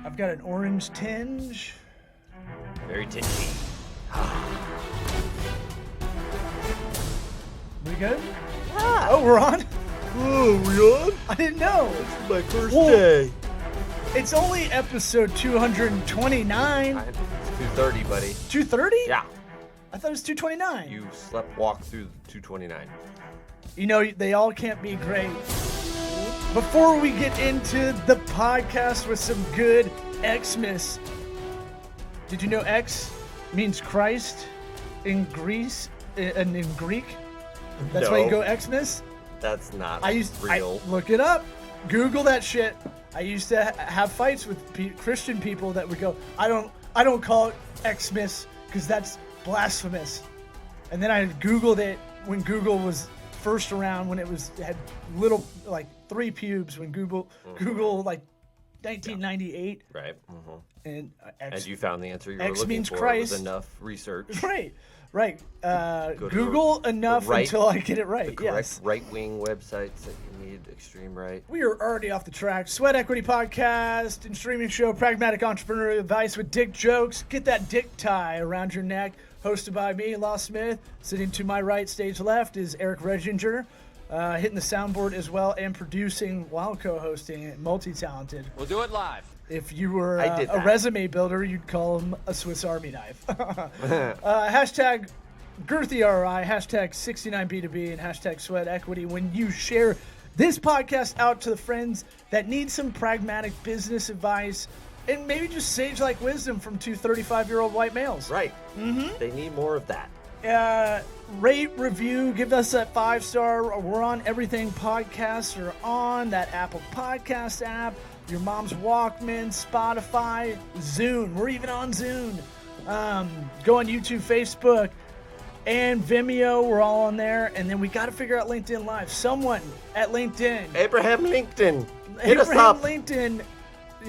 I've got an orange tinge. Very tingy. We good? Ah. Oh, we're on? Oh, we on? I didn't know. It's my first day. It's only episode 229. It's 230, buddy. 230? Yeah. I thought it was 229. You walk through 229. You know, they all can't be great. Before we get into the podcast with some good Xmas, did you know X means Christ in Greece and in Greek? That's why you go Xmas? That's not real. Look it up. Google that shit. I used to have fights with Christian people that would go, I don't call it Xmas because that's blasphemous. And then I Googled it when Google was first around, when it had little, like 3 pubes, when Google like 1998. Right. And and you found the answer you were X looking means for. Christ. It was enough research. Right. Google enough until I get it right. The correct right-wing websites that you need, extreme right. We are already off the track. Sweat Equity Podcast and streaming show, Pragmatic Entrepreneurial Advice with Dick Jokes. Get that dick tie around your neck. Hosted by me, Law Smith. Sitting to my right, stage left, is Eric Reginger. Hitting the soundboard as well and producing while co-hosting. Multi-talented. We'll do it live. If you were a resume builder, you'd call him a Swiss Army knife. Hashtag GirthyRI, hashtag 69B2B, and hashtag Sweat Equity. When you share this podcast out to the friends that need some pragmatic business advice and maybe just sage-like wisdom from 2 35-year-old white males. Right. They need more of that. Rate, review, give us that 5-star. We're on everything podcasts are on that Apple Podcast app. Your mom's Walkman, Spotify, Zune. We're even on Zune. Go on YouTube, Facebook, and Vimeo. We're all on there. And then we got to figure out LinkedIn Live. Someone at LinkedIn. Abraham LinkedIn. Hit us up. LinkedIn.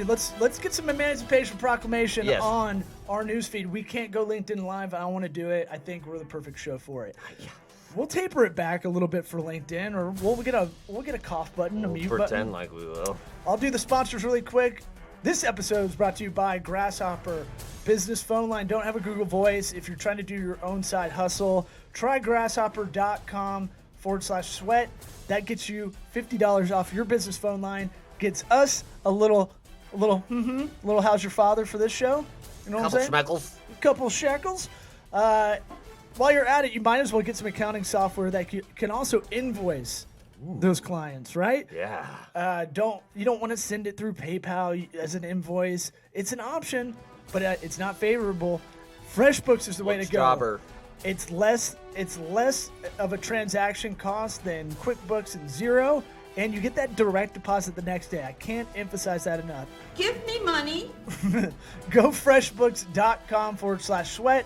Let's get some Emancipation Proclamation on our newsfeed. We can't go LinkedIn Live. I want to do it. I think we're the perfect show for it. Yeah. We'll taper it back a little bit for LinkedIn, or we'll get a cough button, a mute button. Pretend like we will. I'll do the sponsors really quick. This episode is brought to you by Grasshopper Business Phone Line. Don't have a Google Voice. If you're trying to do your own side hustle, try grasshopper.com/sweat. That gets you $50 off your business phone line. Gets us a little how's your father for this show? You know what I'm saying? Couple shekels. While you're at it, you might as well get some accounting software that can also invoice those clients, right? Yeah. You don't want to send it through PayPal as an invoice. It's an option, but it's not favorable. FreshBooks is the way to go. Jobber. It's less of a transaction cost than QuickBooks and Xero, and you get that direct deposit the next day. I can't emphasize that enough. Give me money. Go freshbooks.com/sweat.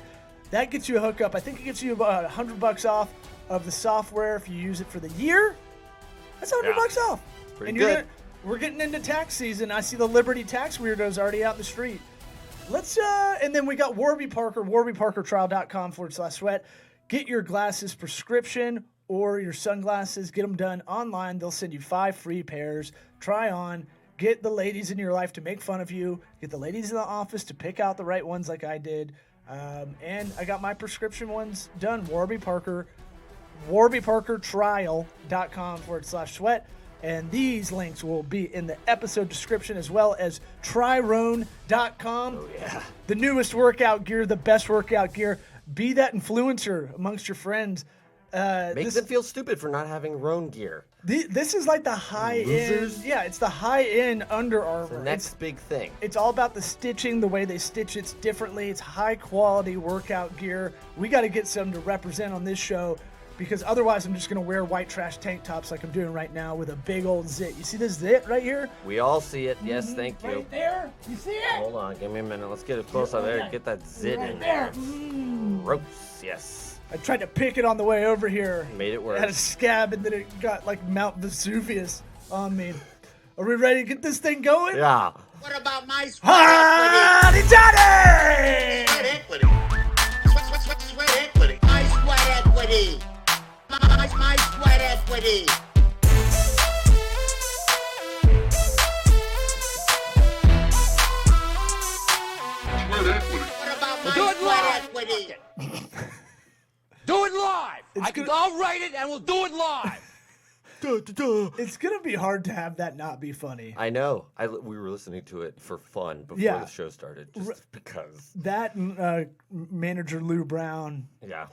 That gets you a hookup. I think it gets you about $100 off of the software if you use it for the year. That's $100 off. Pretty good. We're getting into tax season. I see the Liberty tax weirdos already out in the street. And then we got Warby Parker, warbyparkertrial.com/sweat. Get your glasses prescription or your sunglasses. Get them done online. They'll send you 5 free pairs. Try on. Get the ladies in your life to make fun of you. Get the ladies in the office to pick out the right ones like I did. And I got my prescription ones done. Warby Parker, warbyparkertrial.com/sweat. And these links will be in the episode description, as well as Trirone.com. Oh, yeah. The newest workout gear, the best workout gear. Be that influencer amongst your friends. Makes them feel stupid for not having Rhone gear. This is like the high-end. Yeah, it's the high-end Under Armour. It's the next big thing. It's all about the stitching, the way they stitch it differently. It's high-quality workout gear. We got to get some to represent on this show, because otherwise I'm just going to wear white trash tank tops like I'm doing right now with a big old zit. You see this zit right here? We all see it. Yes, thank you. Right there? You see it? Hold on. Give me a minute. Let's get it close up there. Get that zit in there. Gross. Yes. I tried to pick it on the way over here. Made it worse. I had a scab, and then it got like Mount Vesuvius on me. Are we ready to get this thing going? Yeah. What about my sweat equity? Johnny! Sweat equity. Sweat equity. My sweat equity. My sweat equity. sweat equity? What about my sweat equity? Do it live. I'll write it and we'll do it live. It's gonna be hard to have that not be funny. I know. We were listening to it for fun before Yeah. the show started, just because. That manager Lou Brown Yeah.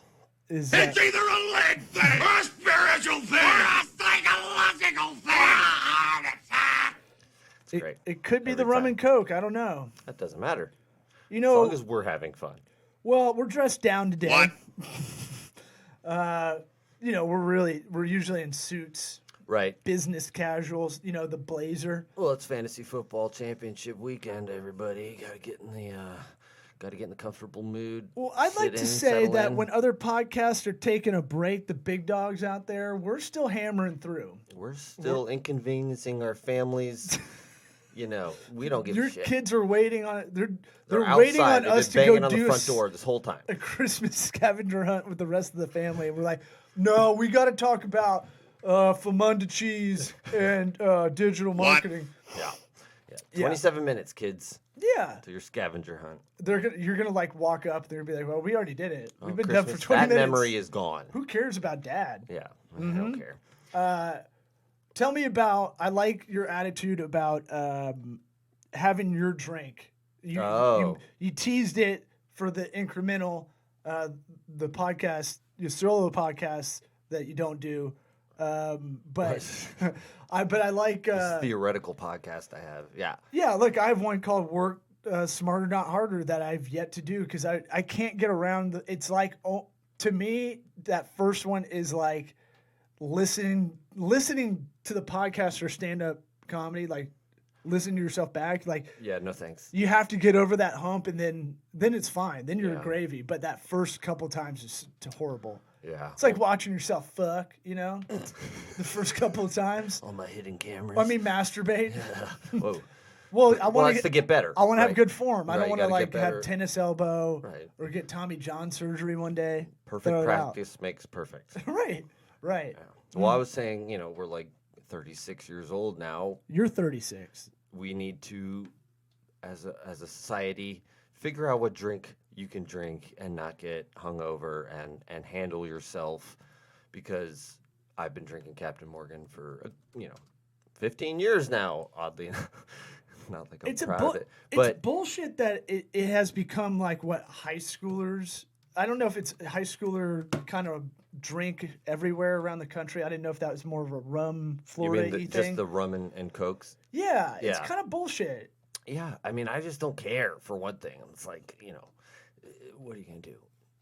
is. It's either a leg thing, or a spiritual thing, or a psychological thing. It's great. It could be Every the rum time. and coke. I don't know. That doesn't matter. You As know, long as we're having fun. well, we're dressed down today. What? You know, we're usually in suits, Right. business casuals. You know, the blazer. Well, it's fantasy football championship weekend, everybody. Gotta get in the comfortable mood. Well, I'd like sit to in, say settle that in. when other podcasts are taking a break, the big dogs out there, we're still hammering through. We're still inconveniencing our families. You know, we don't give Your a shit. kids are waiting on it. They're They're waiting outside. on They've us been to banging go on the do front door this whole time. a Christmas scavenger hunt with the rest of the family. And we're like, no, we got to talk about Famunda cheese and digital marketing. Yeah. Yeah. 27 minutes, kids, Yeah, to your scavenger hunt. you're gonna like walk up. They're gonna be like, well, we already did it. We've Oh, been done for Christmas, 20 that minutes. memory is gone. Who cares about Dad? Yeah, I Mm-hmm. don't care. Tell me about. I like your attitude about having your drink. You teased it for the incremental, the podcast, your solo podcasts that you don't do. But I like. This theoretical podcast I have. Yeah. Yeah, look, I have one called Work Smarter Not Harder that I've yet to do because I can't get around. It's like, to me, that first one is like listening to the podcast or stand-up comedy, like listening to yourself back. Like, Yeah, no thanks. you have to get over that hump and then it's fine. Then you're Yeah. gravy. But that first couple times is horrible. Yeah. It's like watching yourself fuck, you know, the first couple of times. All my hidden cameras. I mean, masturbate. Whoa. Well, I Well, want that's to get better. I want to have right? good form. I Right, don't you want to gotta like get have better. tennis elbow Right. or get Tommy John surgery one day. Perfect Throw it out. practice makes perfect. Right. Right. Well, I was saying, we're like 36 years old now. You're 36. We need to, as a society, figure out what drink you can drink and not get hungover and handle yourself, because I've been drinking Captain Morgan for 15 years now. Oddly enough, not like I'm proud of it, but it's bullshit that it has become like what high schoolers. I don't know if it's high schooler kind of drink everywhere around the country. I didn't know if that was more of a rum you Florida mean thing. just the rum and cokes? Yeah, it's Yeah. kind of bullshit. Yeah, I mean, I just don't care, for one thing. It's like, what are you gonna do?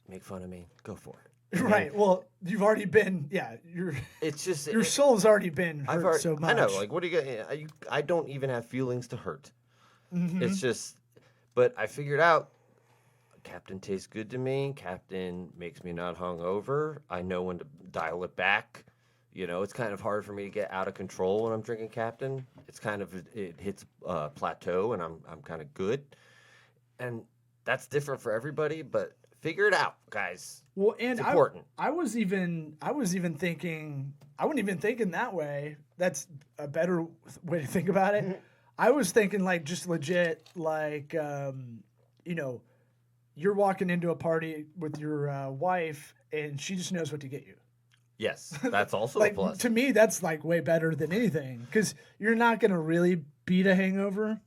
Make fun of me? Go for it. Right. Well, you've already been. Yeah, It's just your soul's already been hurt so much. I know. Like, what do you get? I don't even have feelings to hurt. Mm-hmm. It's just, but I figured out Captain tastes good to me. Captain makes me not hungover. I know when to dial it back. It's kind of hard for me to get out of control when I'm drinking Captain. It's kind of, it hits a plateau and I'm kind of good. And that's different for everybody, but figure it out, guys. Well, and It's important. I was even thinking. I wasn't even thinking that way. That's a better way to think about it. I was thinking like just legit, like you're walking into a party with your wife and she just knows what to get you. Yes, that's also a Like plus. to me, that's like way better than anything because you're not gonna really beat a hangover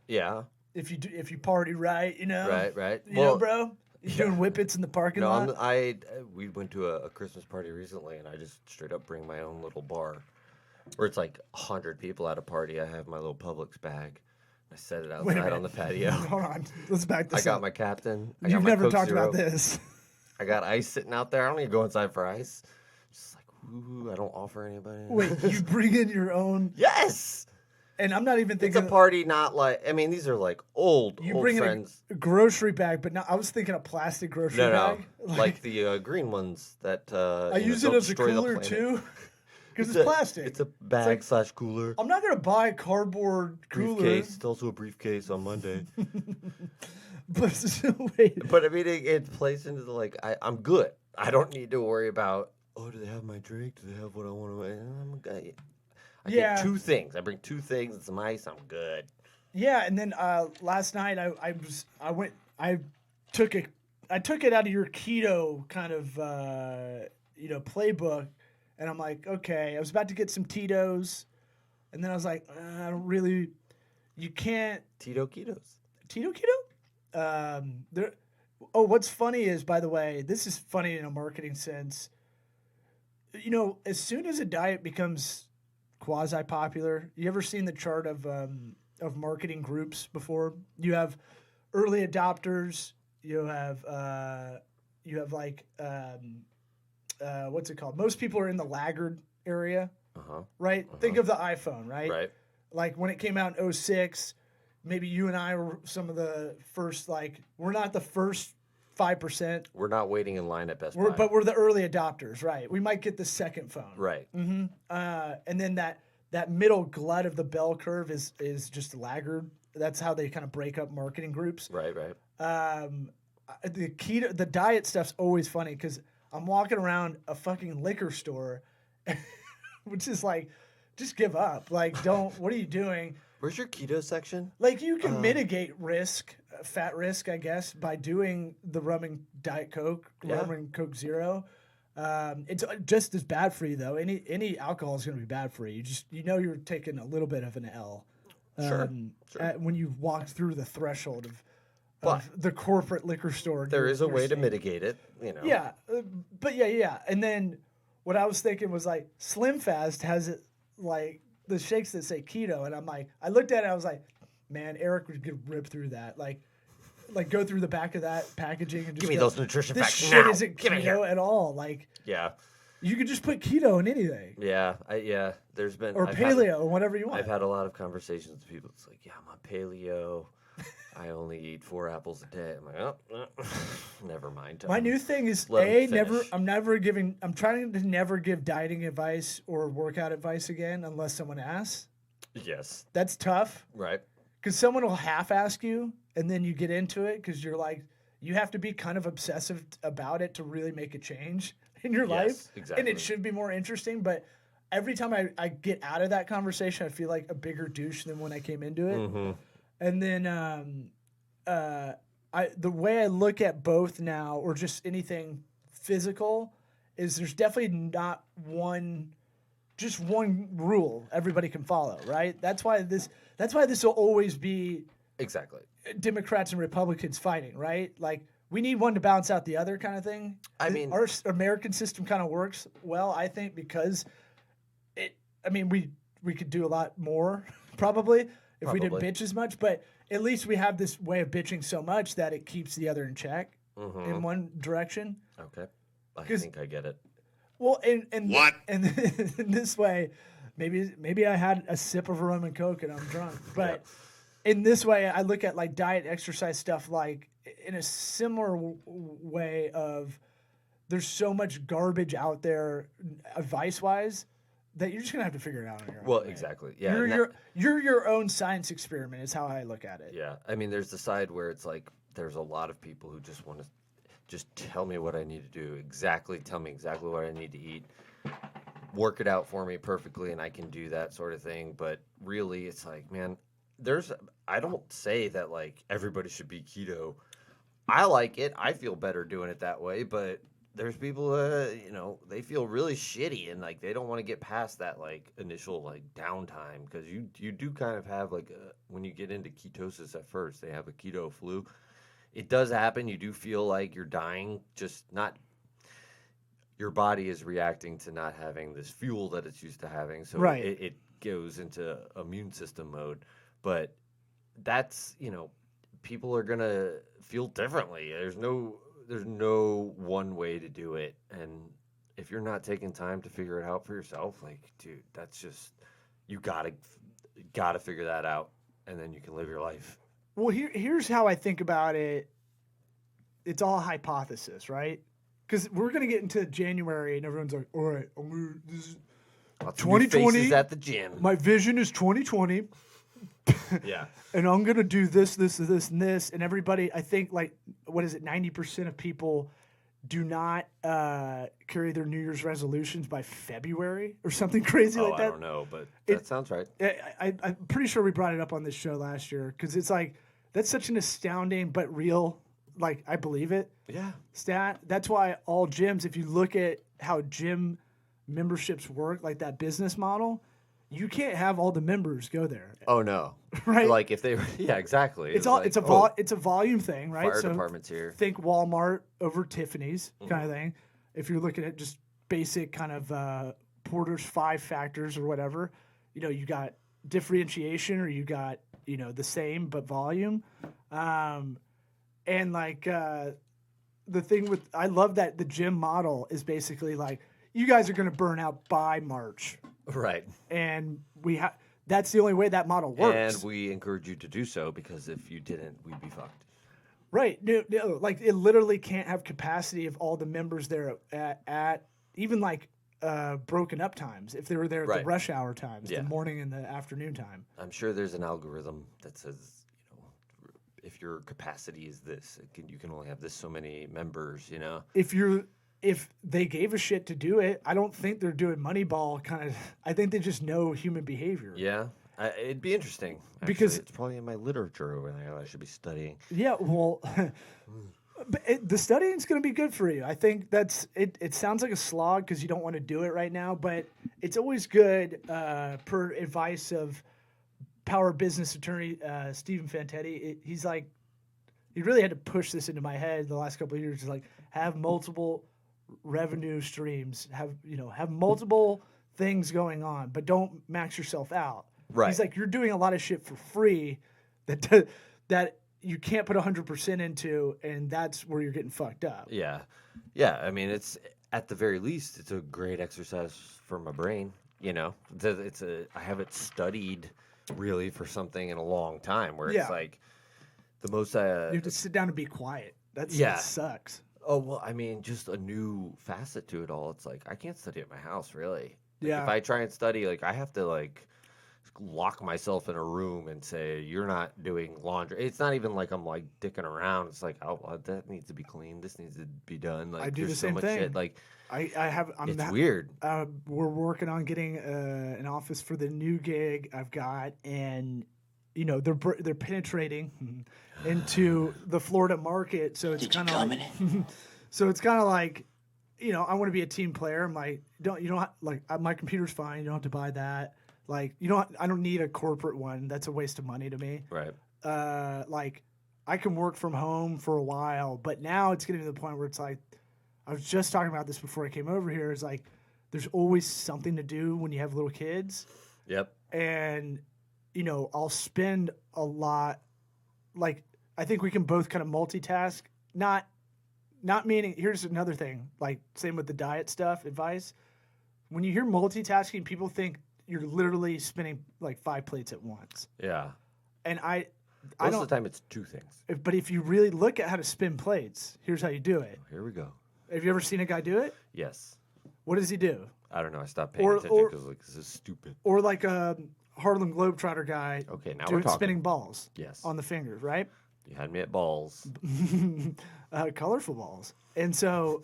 Yeah, if you party right. right. You know, bro. You're doing whippets in the parking No, lot. we went to a Christmas party recently, and I just straight up bring my own little bar, where it's like 100 people at a party. I have my little Publix bag. I set it Wait a outside on minute. the patio. Hold on, let's back this I got up. my Captain. I got You've my never Coke talked Zero. about this. I got ice sitting out there. I don't need to go inside for ice. Just like, ooh, I don't offer anybody. Wait, you bring in your own, Yes. and I'm not even It's thinking. a party, not like. I mean, these are like old You bring friends. in a grocery bag, but not. I was thinking a plastic grocery No, bag. like the green ones that. I use it don't as a destroy the cooler planet. too, because it's plastic. It's a bag slash cooler. I'm not gonna buy a cardboard cooler. Briefcase. It's also a briefcase on Monday. But wait, But I mean, it plays into the like. I'm good. I don't need to worry about. Oh, do they have my drink? Do they have what I want to? I Yeah. get two things. I bring two things and some ice. I'm good. Yeah, and then last night I took it out of your keto kind of playbook, and I'm like, okay, I was about to get some Tito's, and then I was like, I don't really, you can't Tito ketos. Tito keto. There. Oh, what's funny is, by the way, this is funny in a marketing sense. As soon as a diet becomes quasi popular, you ever seen the chart of marketing groups before? You have early adopters. You have like what's it called? Most people are in the laggard area, right? Think of the iPhone, right? Right. Like when it came out in 2006, maybe you and I were some of the first. Like we're not the first 5%. We're not waiting in line at Best Buy. But we're the early adopters, right? We might get the second phone, Right. And then that middle glut of the bell curve is just a laggard. That's how they kind of break up marketing groups. Right. Right. The diet stuff's always funny because I'm walking around a fucking liquor store, which is like, just give up. Like, don't. What are you doing? Where's your keto section? Like, you can mitigate risk, fat risk, I guess, by doing the rum and Diet Coke, rum and Coke Zero. It's just as bad for you though. Any alcohol is going to be bad for you. You're taking a little bit of an L. Sure. When you walk through the threshold of the corporate liquor store. There is a way to mitigate it, Yeah, but yeah. And then what I was thinking was like Slim Fast has it like the shakes that say keto, and I'm like, I looked at it, I was like, man, Eric would get ripped through that, like go through the back of that packaging and just give me those nutrition this facts shit now. isn't Give me here. keto at all. Like, Yeah. you could just put keto in anything. Yeah. There's been Or paleo, whatever you want. I've had a lot of conversations with people. It's like, yeah, I'm on paleo. I only eat 4 apples a day. I'm like, oh, never mind. My new thing is let me finish. I'm trying to never give dieting advice or workout advice again unless someone asks. Yes. That's tough. Right. Because someone will half ask you and then you get into it because you're like, you have to be kind of obsessive about it to really make a change in your life. Exactly. And it should be more interesting. But every time I get out of that conversation, I feel like a bigger douche than when I came into it. Mm-hmm. And then the way I look at both now, or just anything physical, is there's definitely not one rule everybody can follow, right? That's why this will always be Exactly. Democrats and Republicans fighting, right? Like, we need one to balance out the other kind of thing. I mean, our American system kind of works well, I think, because we could do a lot more probably if we didn't bitch as much, but at least we have this way of bitching so much that it keeps the other in check in one direction. Okay. I think I get it. Well, and What? And in this way, maybe I had a sip of rum and Coke and I'm drunk, but in this way, I look at like diet, exercise stuff like in a similar way of there's so much garbage out there, advice-wise, that you're just gonna have to figure it out on your own. Well, man. exactly. Yeah. You're your own science experiment is how I look at it. Yeah. I mean, there's the side where it's like there's a lot of people who just want to just tell me what I need to do, tell me exactly what I need to eat, work it out for me perfectly, and I can do that sort of thing. But really, it's like, man, I don't say that like everybody should be keto. I like it. I feel better doing it that way, but there's people, they feel really shitty and like they don't want to get past that like initial like downtime because you do kind of have like when you get into ketosis at first, they have a keto flu. It does happen. You do feel like you're dying, just not. Your body is reacting to not having this fuel that it's used to having, so it goes into immune system mode. But that's people are gonna feel differently. There's no one way to do it, and if you're not taking time to figure it out for yourself, like, dude, that's just you gotta figure that out, and then you can live your life. Well, here's how I think about it. It's all hypothesis, right? Because we're gonna get into January, and everyone's like, "All right, this is 2020 at the gym. My vision is 2020." Yeah. And I'm going to do this, and this, and this. And everybody, I think, like, what is it? 90% of people do not carry their New Year's resolutions by February or something crazy like that. I don't know, but that sounds right. I'm pretty sure we brought it up on this show last year because it's like that's such an astounding but real, like I believe it. Yeah. Stat. That's why all gyms, if you look at how gym memberships work, like that business model, you can't have all the members go there. Oh no. Right. Like if they, yeah, exactly. It's a volume thing, right? Fire department's here. Think Walmart over Tiffany's kind of thing. If you're looking at just basic kind of Porter's 5 factors or whatever, you got differentiation or you got the same but volume, and like the thing with I love that the gym model is basically like you guys are going to burn out by March, right? And that's the only way that model works. And we encourage you to do so because if you didn't, we'd be fucked. Right. No, like it literally can't have capacity of all the members there at even like broken up times. If they were there at the rush hour times, the morning and the afternoon time. I'm sure there's an algorithm that says, if your capacity is this, you can only have this so many members, If they gave a shit to do it, I don't think they're doing Moneyball kind of. I think they just know human behavior. Yeah, it'd be interesting because it's probably in my literature over there. I should be studying. Yeah, well, but the studying's going to be good for you. I think that's it. It sounds like a slog because you don't want to do it right now, but it's always good. Per advice of Power Business attorney Stephen Fantetti, he's like, he really had to push this into my head the last couple of years. Is like have multiple revenue streams, have multiple things going on, but don't max yourself out. Right. He's like, you're doing a lot of shit for free that you can't put 100% into, and that's where you're getting fucked up. Yeah. Yeah. I mean, it's at the very least, it's a great exercise for my brain. I haven't studied really for something in a long time where it's like the most. You have to sit down and be quiet. That sucks. Oh, well, I mean, just a new facet to it all. It's like, I can't study at my house, really. Yeah. If I try and study, I have to, lock myself in a room and say, you're not doing laundry. It's not even like I'm, dicking around. It's like, oh, well, that needs to be cleaned. This needs to be done. I do the same thing. Shit. It's weird. We're working on getting an office for the new gig I've got, and they're penetrating into the Florida market, so it's kind of so it's kind of like I want to be a team player. I'm like, my computer's fine. You don't have to buy that. I don't need a corporate one. That's a waste of money to me. Right. I can work from home for a while, but now it's getting to the point where it's like, I was just talking about this before I came over here. It's like, there's always something to do when you have little kids. Yep. And, I'll spend a lot. I think we can both kind of multitask. Not meaning, here's another thing, same with the diet stuff, advice. When you hear multitasking, people think you're literally spinning 5 plates at once. Yeah. And most of the time it's 2 things. But if you really look at how to spin plates, here's how you do it. Here we go. Have you ever seen a guy do it? Yes. What does he do? I don't know. I stopped paying attention because this is stupid. Or like a Harlem Globetrotter guy. Okay, now we're talking. Spinning balls. Yes. On the fingers, right? You had me at balls. Colorful balls. And so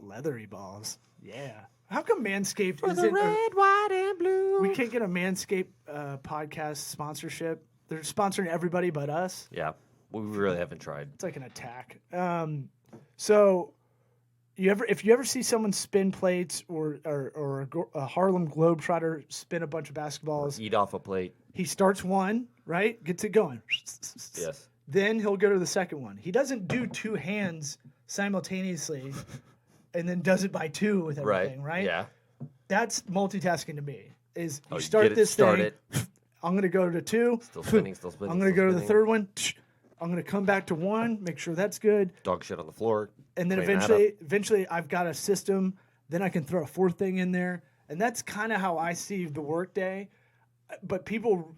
leathery balls. Yeah. How come Manscaped For the red, white, and blue. We can't get a Manscaped podcast sponsorship. They're sponsoring everybody but us. Yeah. We really haven't tried. It's like an attack. So if you ever see someone spin plates or a Harlem Globetrotter spin a bunch of basketballs, or eat off a plate. He starts one, right? Gets it going. Yes. Then he'll go to the second one. He doesn't do 2 hands simultaneously and then does it by 2 with everything, right? Yeah. That's multitasking to me. Is you you start get it this started. thing. I'm going to go to 2. Still spinning. I'm going to go to the third one. I'm going to come back to 1, make sure that's good. Dog shit on the floor. And then eventually I've got a system. Then I can throw a 4th thing in there. And that's kind of how I see the workday. But people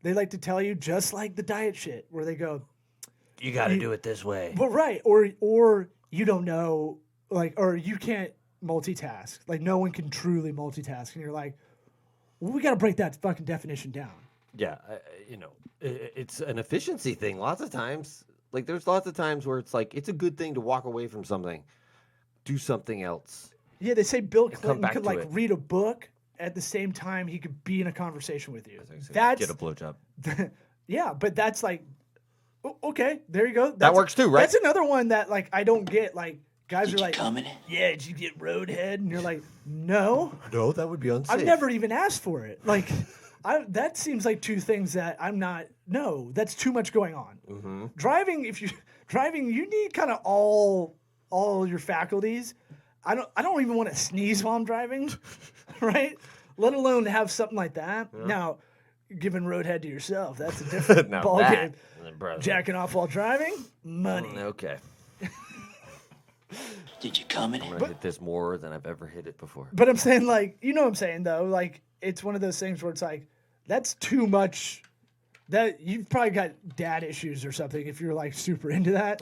they like to tell you just like the diet shit where they go, you got to do it this way. Well, right. Or you don't know, or you can't multitask. No one can truly multitask. And you're like, well, we got to break that fucking definition down. Yeah. It's an efficiency thing. Lots of times, Like, there's lots of times where it's like, it's a good thing to walk away from something, do something else. Yeah, they say Bill come Clinton back could to like it. read a book at the same time he could be in a conversation with you. Get a blowjob. Yeah, but that's like, okay, there you go. That works too, right? That's another one that like I don't get. Like guys are like, coming? yeah, did you get roadhead? And you're like, no, No, that would be unsafe. I've never even asked for it. Like, that seems like two things that I'm not. No, that's too much going on. Mm-hmm. Driving, you need kind of all your faculties. I don't even want to sneeze while I'm driving, right? Let alone have something like that. Yeah. Now, giving roadhead to yourself, that's a different Now ball that, game. brother. Jacking off while driving, money. Okay. Did you come? I'm gonna hit this more than I've ever hit it before. But I'm saying, like, you know what I'm saying, though? Like, it's one of those things where it's like, that's too much. That you've probably got dad issues or something if you're like super into that.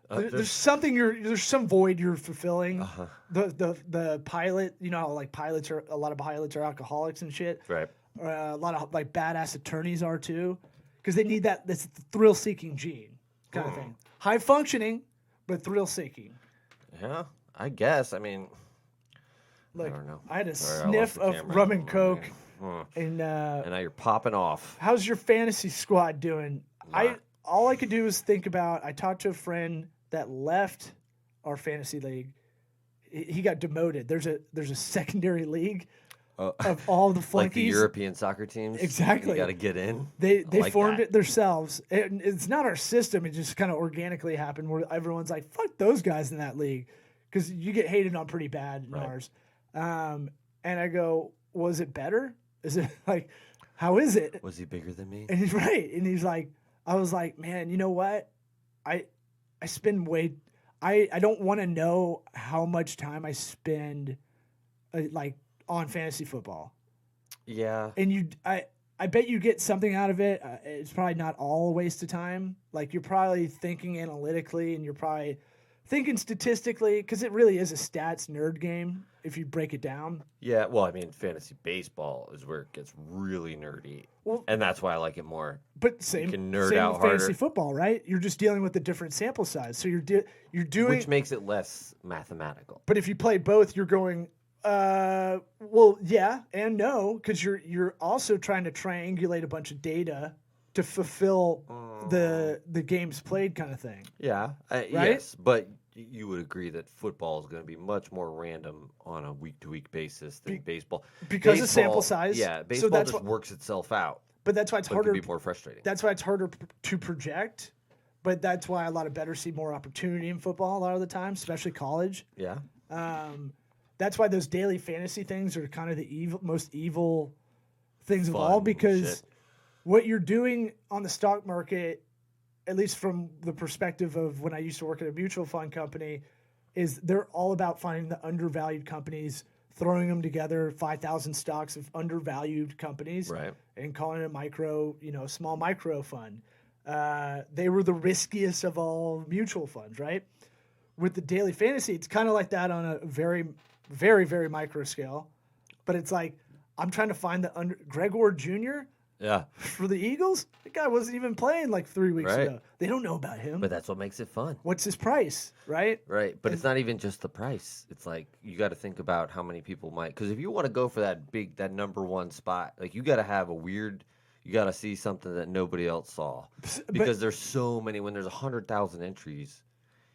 There's something there's some void you're fulfilling. Uh-huh. The pilot, you know how like a lot of pilots are alcoholics and shit. Right. A lot of like badass attorneys are too, because they need that's the thrill seeking gene kind of thing. High functioning, but thrill seeking. Yeah, I guess. I mean, Like, I don't know. I had a Sorry, I sniff lost the of camera. rum and coke. And And now you're popping off. how's your fantasy squad doing? All I could do is think about. I talked to a friend that left our fantasy league. He got demoted. There's a secondary league of all the flunkies. Like the European soccer teams. Exactly. You got to get in. They like formed that. it themselves. It's not our system. It just kind of organically happened where everyone's like, "Fuck those guys in that league," because you get hated on pretty bad in ours. And I go, "Was it better? Is it like, how is it?" Was he bigger than me? And he's right. And he's like, I was like, man, you know what? I spend I don't want to know how much time I spend like on fantasy football. Yeah. And I bet you get something out of it. It's probably not all a waste of time. Like you're probably thinking analytically and you're probably thinking statistically because it really is a stats nerd game if you break it down. Yeah, well, I mean, fantasy baseball is where it gets really nerdy, and that's why I like it more. But same can nerd same out with fantasy harder. football, right? You're just dealing with a different sample size, so you're doing. Which makes it less mathematical. But if you play both, you're going. Well, yeah and no, because you're also trying to triangulate a bunch of data to fulfill the games played kind of thing. Yeah, yes, but you would agree that football is going to be much more random on a week-to-week basis than baseball. Because of sample size? Yeah, So baseball that's just works itself out. But that's why it's But it harder. can be more frustrating. That's why it's harder to project. But that's why a lot of bettors see more opportunity in football a lot of the time, especially college. Yeah. That's why those daily fantasy things are kind of the most evil things of Fun all, because shit. what you're doing on the stock market, at least from the perspective of when I used to work at a mutual fund company, is they're all about finding the undervalued companies, throwing them together, 5,000 stocks of undervalued companies, Right. and calling it a small micro fund. They were the riskiest of all mutual funds, right? With the daily fantasy, it's kind of like that on a very, very, very micro scale. But it's like, I'm trying to find Gregor Jr. Yeah. for the Eagles. The guy wasn't even playing like 3 weeks Right. ago. They don't know about him. But that's what makes it fun. What's his price, right? Right. But it's not even just the price. It's like you got to think about how many people might. Because if you want to go for that number one spot, like you got to have you got to see something that nobody else saw. Because there's so many. When there's 100,000 entries,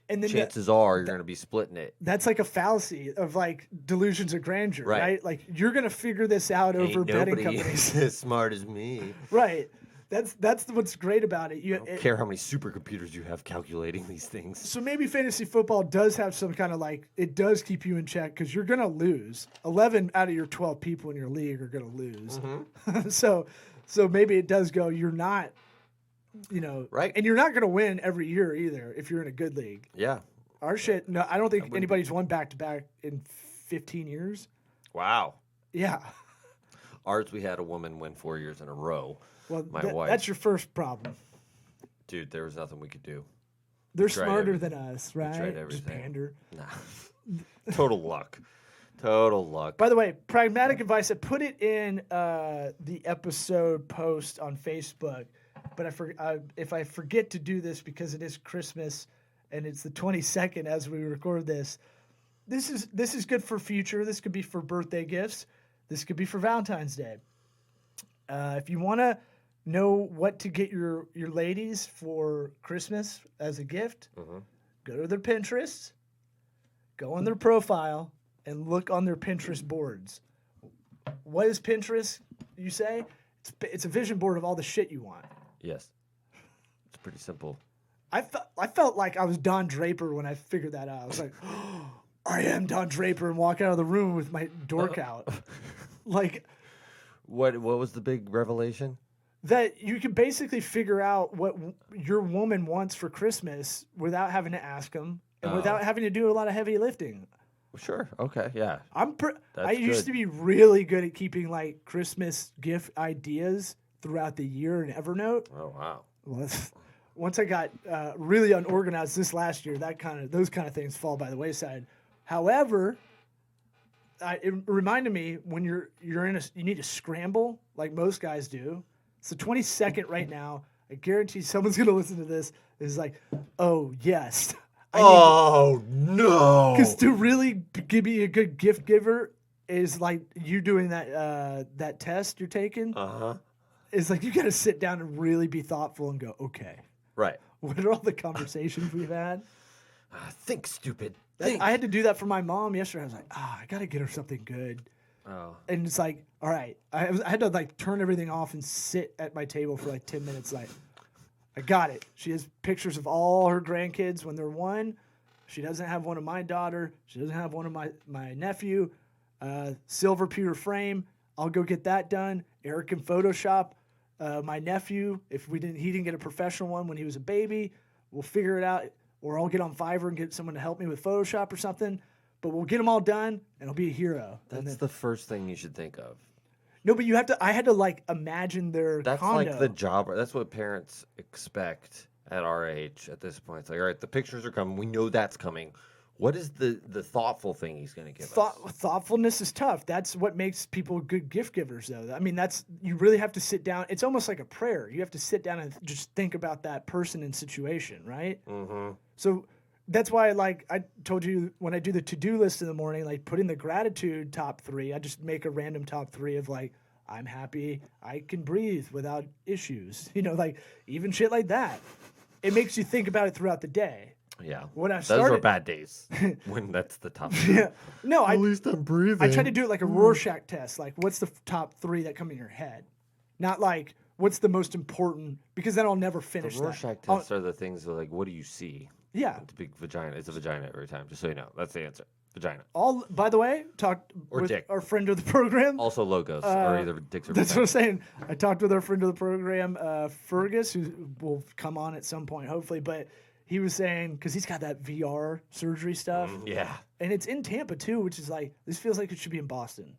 And then chances are you're going to be splitting it. that's like a fallacy of like delusions of grandeur, Right. right? Like you're going to figure this out over Ain't betting nobody companies. as smart as me. Right. That's what's great about it. I don't care how many supercomputers you have calculating these things. So maybe fantasy football does have some kind of like, it does keep you in check because you're going to lose. 11 out of your 12 people in your league are going to lose. Mm-hmm. so maybe it does go, you're not, Right. And you're not going to win every year either if you're in a good league. Yeah. Our shit, no, I don't think anybody's won back-to-back in 15 years. Wow. Yeah. Ours, we had a woman win 4 years in a row. Well, My wife. that's your first problem. Dude, there was nothing we could do. They're tried smarter everything. than us, right? tried Just everything. pander. Nah. Total luck. Total luck. By the way, pragmatic advice, I put it in the episode post on Facebook. but if I forget to do this because it is Christmas and it's the 22nd as we record this, this is good for future. This could be for birthday gifts. This could be for Valentine's Day. If you want to know what to get your ladies for Christmas as a gift, go to their Pinterest, go on their profile, and look on their Pinterest boards. What is Pinterest, you say? It's a vision board of all the shit you want. Yes. It's pretty simple. I felt like I was Don Draper when I figured that out. I was like, oh, I am Don Draper, and walk out of the room with my dork out. Like, what was the big revelation? That you can basically figure out what your woman wants for Christmas without having to ask them and without having to do a lot of heavy lifting. Sure. Okay. Yeah. I used to be really good at keeping like Christmas gift ideas throughout the year in Evernote. Oh wow. Well, once I got really unorganized this last year, those kind of things fall by the wayside. However, it reminded me when you need to scramble like most guys do. It's the 22nd right now. I guarantee someone's gonna listen to this. Is like, oh yes. Oh no! Because to really give me a good gift giver is like you doing that test you're taking. It's like you got to sit down and really be thoughtful and go, okay, right. What are all the conversations we've had? Think, stupid. I had to do that for my mom yesterday. I was like, I got to get her something good. Oh. And it's like, all right, I had to like turn everything off and sit at my table for like 10 minutes. Like, I got it. She has pictures of all her grandkids when they're one. She doesn't have one of my daughter. She doesn't have one of my nephew. Silver pewter frame. I'll go get that done. Eric can Photoshop my nephew. If he didn't get a professional one when he was a baby, we'll figure it out. Or I'll get on Fiverr and get someone to help me with Photoshop or something. But we'll get them all done, and I'll be a hero. That's the first thing you should think of. No, but I had to like imagine their condo. Like the job. That's what parents expect at our age at this point. It's like, all right, the pictures are coming. We know that's coming. What is the thoughtful thing he's going to give us? Thoughtfulness is tough. That's what makes people good gift givers, though. I mean, you really have to sit down. It's almost like a prayer. You have to sit down and just think about that person and situation, right? Mm-hmm. So that's why, like I told you, when I do the to-do list in the morning, like put in the gratitude top 3, I just make a random top 3 of like, I'm happy I can breathe without issues. Like even shit like that. It makes you think about it throughout the day. Yeah. Those are bad days when that's the top 3. Yeah. No, at least I'm breathing. I try to do it like a Rorschach test. Like, what's the top 3 that come in your head? Not like, what's the most important, because then I'll never finish the Rorschach that. tests are the things that, like, what do you see? Yeah. It's a big vagina. It's a vagina every time, just so you know. That's the answer. Vagina. By the way, talked with dick. our friend of the program. Also logos, or either dicks or That's vaginas. what I'm saying. I talked with our friend of the program, Fergus, who will come on at some point, hopefully. But he was saying, because he's got that VR surgery stuff. Yeah. And it's in Tampa, too, which is like, this feels like it should be in Boston.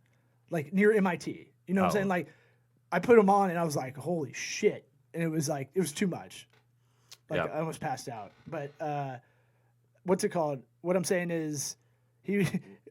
Like, near MIT. You know what I'm saying? Like, I put him on, and I was like, holy shit. And it was like, it was too much. Like, I almost passed out. But what's it called? What I'm saying is,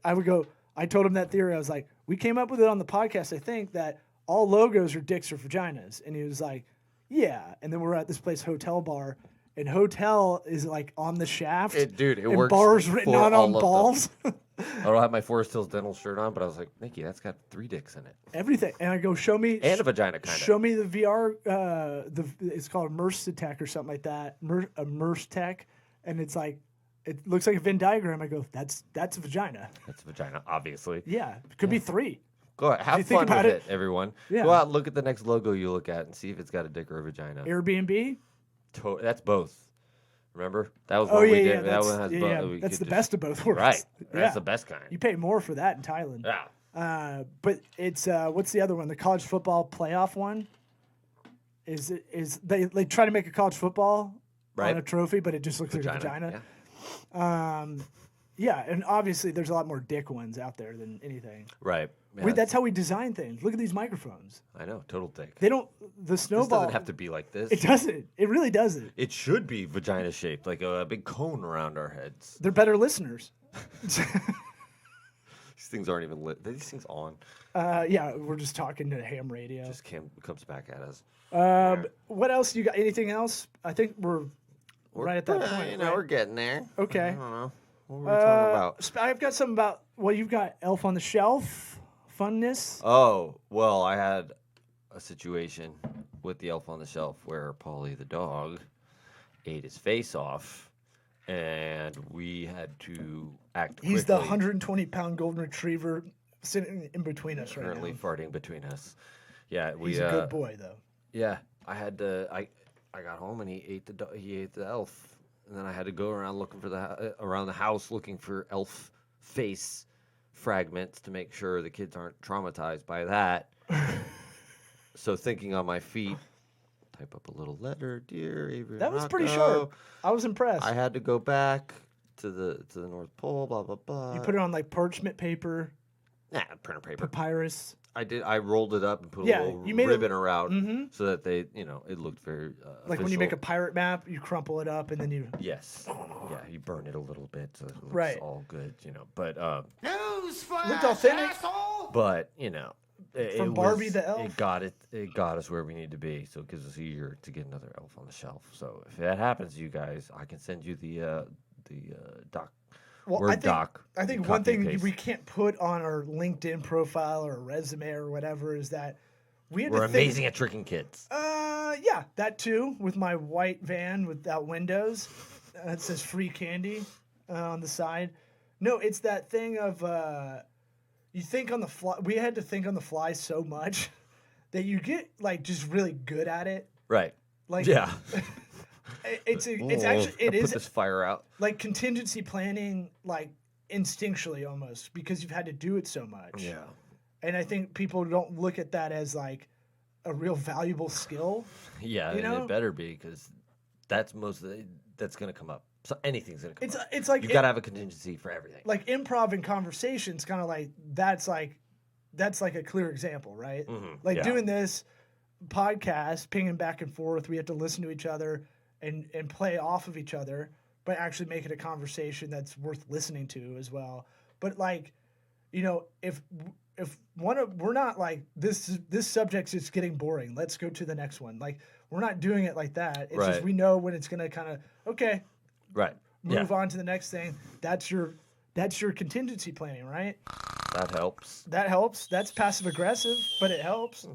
I told him that theory. I was like, we came up with it on the podcast, I think, that all logos are dicks or vaginas. And he was like, yeah. And then we're at this place, Hotel Bar, and hotel is like on the shaft. It and works. Bars written out on balls. I don't have my Forest Hills Dental shirt on, but I was like, Nikki, that's got 3 dicks in it. Everything. And I go, show me. And a vagina, kind of. Show me the VR. It's called Immerse Tech or something like that. Immerse Tech. And it's like, it looks like a Venn diagram. I go, that's a vagina. That's a vagina, obviously. Yeah. It could be 3. Go ahead. Have fun with it, everyone. Yeah. Go out and look at the next logo you look at and see if it's got a dick or a vagina. Airbnb? That's both. Remember? That was one we did. That one has both. Yeah, that's the best of both worlds. Right. That's Yeah. the best kind. You pay more for that in Thailand. Yeah. But it's what's the other one? The college football playoff one. Is they try to make a college football on a trophy, but it just looks like a vagina. Yeah. Yeah, and obviously there's a lot more dick ones out there than anything. Right. Yeah. That's how we design things. Look at these microphones. I know. Total dick. They don't. The snowball. This doesn't have to be like this. It doesn't. It really doesn't. It should be vagina shaped, like a big cone around our heads. They're better listeners. things aren't even lit. These things on. Yeah, we're just talking to ham radio. Just comes back at us. What else you got? Anything else? I think we're right at that point. Right? We're getting there. Okay. I don't know. What were we talking about? I've got something about. Well, you've got Elf on the Shelf, funness. Oh, well, I had a situation with the Elf on the Shelf where Paulie the dog ate his face off, and we had to act quickly. He's the 120-pound golden retriever sitting in between us right Currently now. farting between us. Yeah, He's a good boy, though. Yeah, I had to. I got home and he ate the elf, and then I had to go around looking for around the house looking for elf face fragments to make sure the kids aren't traumatized by that. So thinking on my feet, type up a little letter, dear Avery. That was pretty Rocco. short. I was impressed. I had to go back to the North Pole. Blah blah blah. You put it on like parchment paper, printer paper. papyrus. I did. I rolled it up and put Yeah, a little you made it- ribbon around so that they, it looked very Like when you make a official. pirate map, you crumple it up and then you. Yes. Yeah, you burn it a little bit so it looks Right. all good, But Newsflash, Looked authentic. asshole! but From Barbie the elf? It got us where we need to be, so it gives us a year to get another elf on the shelf. So if that happens to you guys, I can send you the doc. Well, Word doc. I think You one copy and thing paste. we can't put on our LinkedIn profile or resume or whatever is that we had We're to think, amazing at tricking kids. Yeah, that too, with my white van without windows. It says free candy on the side. No, it's that thing of you think on the fly. We had to think on the fly so much that you get like just really good at it. Right. Like Yeah. it's actually I it put is this fire out. like contingency planning, like instinctually almost because you've had to do it so much. Yeah. And I think people don't look at that as like a real valuable skill. Yeah, You and know? it better be because that's that's going to come up. So anything's going to come up. It's like You got to have a contingency for everything. like improv and conversations, kind of like that's like a clear example, right? Like yeah. doing this podcast, pinging back and forth. We have to listen to each other and play off of each other, but actually make it a conversation that's worth listening to as well. But like, if we're not like this subject's just getting boring, let's go to the next one. Like we're not doing it like that. It's just Right. we know when it's gonna kind of Right. move on to the next thing. That's your contingency planning, right? That helps. That helps. That's passive aggressive, but it helps.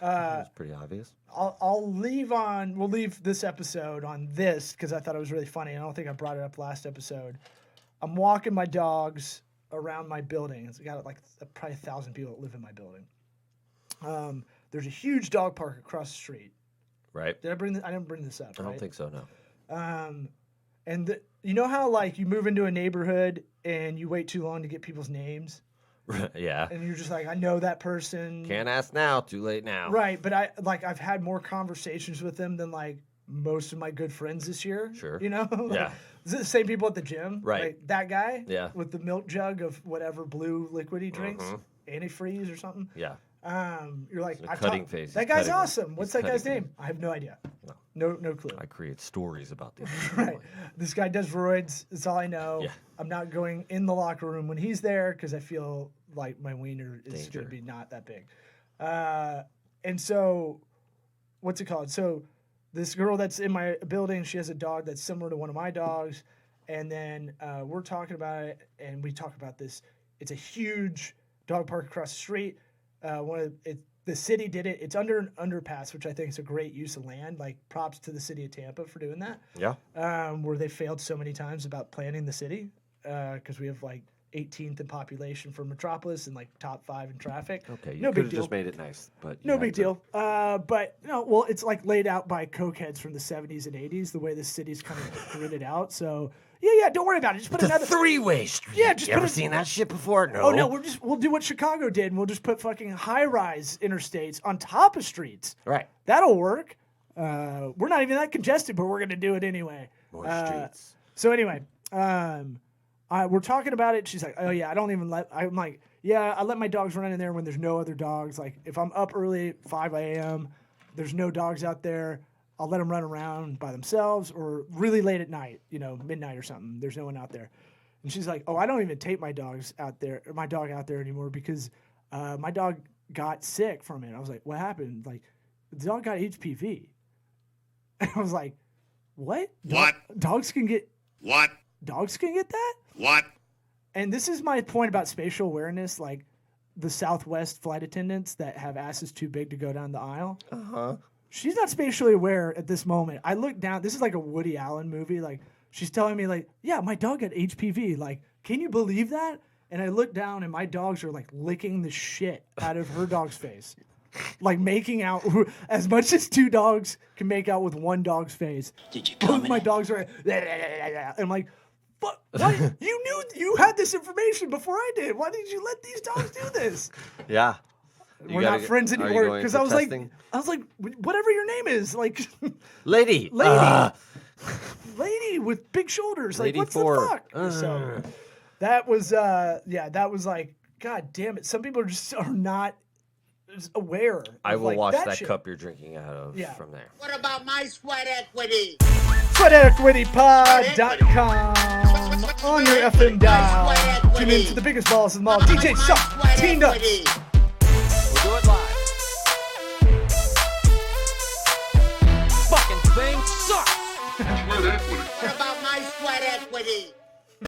It's pretty obvious. We'll leave this episode on this because I thought it was really funny. I don't think I brought it up last episode. I'm walking my dogs around my building. It's got like probably 1,000 people that live in my building. There's a huge dog park across the street. Right. I didn't bring this up. I don't right? think so, no. And you know how like you move into a neighborhood and you wait too long to get people's names, Yeah. and you're just like, I know that person. Can't ask now. Too late now. Right, but I've had more conversations with them than like most of my good friends this year. Sure. Like, Yeah. Is it the same people at the gym? Right. Like that guy? Yeah. With the milk jug of whatever blue liquid he drinks, antifreeze or something. Yeah. You're like, a cutting face. That He's guy's cutting. awesome. What's He's that guy's cutting. name? I have no idea. No. No clue. I create stories about these. Right. This guy does roids. That's all I know. Yeah. I'm not going in the locker room when he's there because I feel like my wiener is Danger. going to be not that big. And so, what's it called? So, this girl that's in my building, she has a dog that's similar to one of my dogs. And then we're talking about it, and we talk about this. It's a huge dog park across the street. The city did it. It's under an underpass, which I think is a great use of land. Like props to the city of Tampa for doing that. Yeah. Where they failed so many times about planning the city because we have like 18th in population for Metropolis and like top 5 in traffic. Okay. You no could big have deal. just made it nice, but you No had big to- deal. But well, it's like laid out by cokeheads from the 70s and 80s. The way the city's kind of gridded out. So yeah. Don't worry about it. Just put The another. three-way street. Yeah, just you put ever a- seen that shit before? No. Oh no, we'll do what Chicago did, and we'll just put fucking high-rise interstates on top of streets. Right. That'll work. We're not even that congested, but we're gonna do it anyway. More streets. So anyway, we're talking about it. She's like, "Oh yeah, I don't even let." I'm like, "Yeah, I let my dogs run in there when there's no other dogs. Like if I'm up early, 5 a.m., there's no dogs out there. I'll let them run around by themselves, or really late at night, midnight or something. There's no one out there." And she's like, oh, I don't even take my dog out there anymore because my dog got sick from it. I was like, what happened? Like, the dog got HPV. And I was like, what? What? Dogs can get What? Dogs can get that? What? And this is my point about spatial awareness, like the Southwest flight attendants that have asses too big to go down the aisle. Uh-huh. She's not spatially aware at this moment. I look down. This is like a Woody Allen movie. Like, she's telling me, like, yeah, my dog got HPV. Like, can you believe that? And I look down, and my dogs are, like, licking the shit out of her dog's face. Like, making out as much as two dogs can make out with one dog's face. Did you Both my dogs are, and I'm like, but what? You knew you had this information before I did. Why did you let these dogs do this? Yeah. We're not friends anymore because I was testing? like, whatever your name is, like, Lady. lady with big shoulders. Like, Lady what's four. the fuck? So that was, that was like, God damn it. Some people are not aware. I will like, watch that shit. cup you're drinking out of from there. What about my sweat equity? SweatEquityPod.com on your FM dial. Tune in to the biggest balls of them all. DJ Suck, T-Nuts. We'll do it live. Fucking thing sucks. What about my sweat equity?